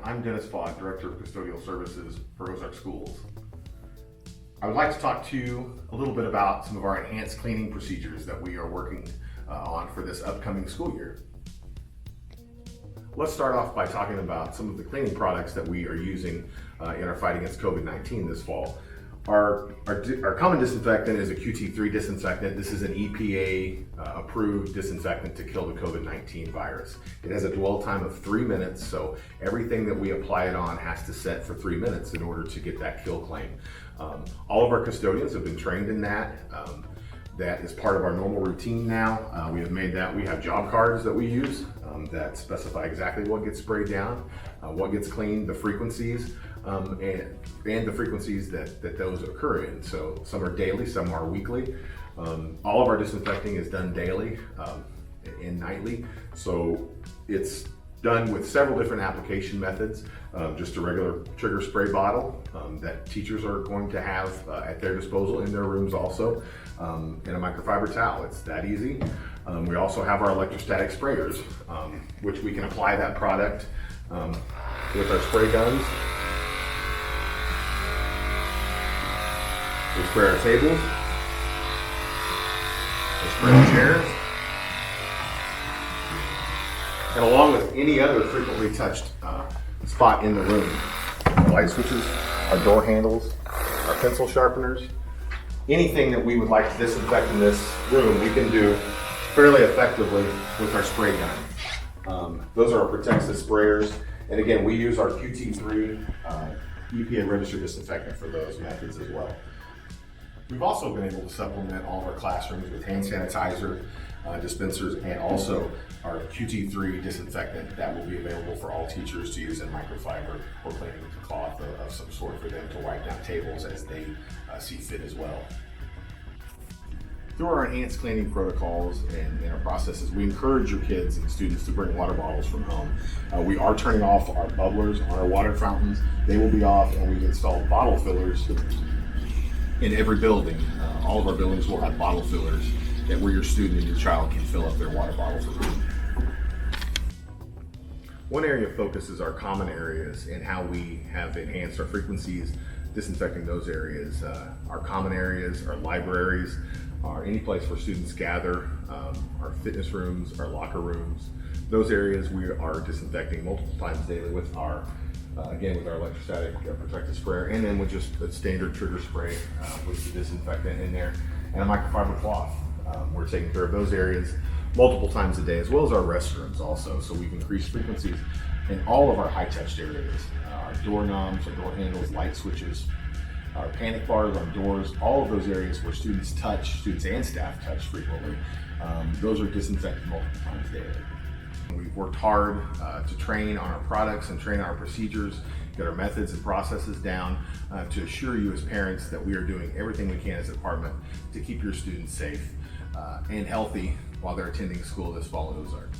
I'm Dennis FAUGHT, Director of Custodial Services for Ozark Schools. I would like to talk to you a little bit about some of our enhanced cleaning procedures that we are working on for this upcoming school year. Let's start off by talking about some of the cleaning products that we are using in our fight against COVID-19 this fall. Our common disinfectant is a QT3 disinfectant. This is an EPA approved disinfectant to kill the COVID-19 virus. It has a dwell time of 3 minutes, so everything that we apply it on has to set for 3 minutes in order to get that kill claim. All of our custodians have been trained in that. That is part of our normal routine now. We have job cards that we use that specify exactly what gets sprayed down, what gets cleaned, the frequencies, and the frequencies that those occur in. So some are daily, some are weekly. All of our disinfecting is done daily and nightly. So it's done with several different application methods. Just a regular trigger spray bottle that teachers are going to have at their disposal in their rooms also, and a microfiber towel. It's that easy. We also have our electrostatic sprayers, which we can apply that product with our spray guns. We spray our tables, we spray our chairs, and along with any other frequently touched spot in the room. Our light switches, our door handles, our pencil sharpeners, anything that we would like to disinfect in this room, we can do fairly effectively with our spray gun. Those are our Protexis sprayers, and again, we use our QT3 EPA registered disinfectant for those methods as well. We've also been able to supplement all of our classrooms with hand sanitizer dispensers and also our QT3 disinfectant that will be available for all teachers to use in microfiber or cleaning with a cloth of some sort for them to wipe down tables as they see fit as well. Through our enhanced cleaning protocols and our processes, we encourage your kids and students to bring water bottles from home. We are turning off our bubblers on our water fountains. They will be off, and we've installed bottle fillers in every building. All of our buildings will have bottle fillers where your student and your child can fill up their water bottles with. One area of focus is our common areas and how we have enhanced our frequencies, disinfecting those areas. Our common areas, our libraries, are any place where students gather, our fitness rooms, our locker rooms. Those areas we are disinfecting multiple times daily with our again, with our electrostatic protective sprayer, and then with just a standard trigger spray with the disinfectant in there and a microfiber cloth. We're taking care of those areas multiple times a day, as well as our restrooms also. So we've increased frequencies in all of our high-touched areas. Our doorknobs, our door handles, light switches, our panic bars, our doors, all of those areas where students and staff touch frequently. Those are disinfected multiple times daily. We've worked hard to train on our products and train on our procedures, get our methods and processes down to assure you as parents that we are doing everything we can as a department to keep your students safe and healthy while they're attending school this fall at Ozark.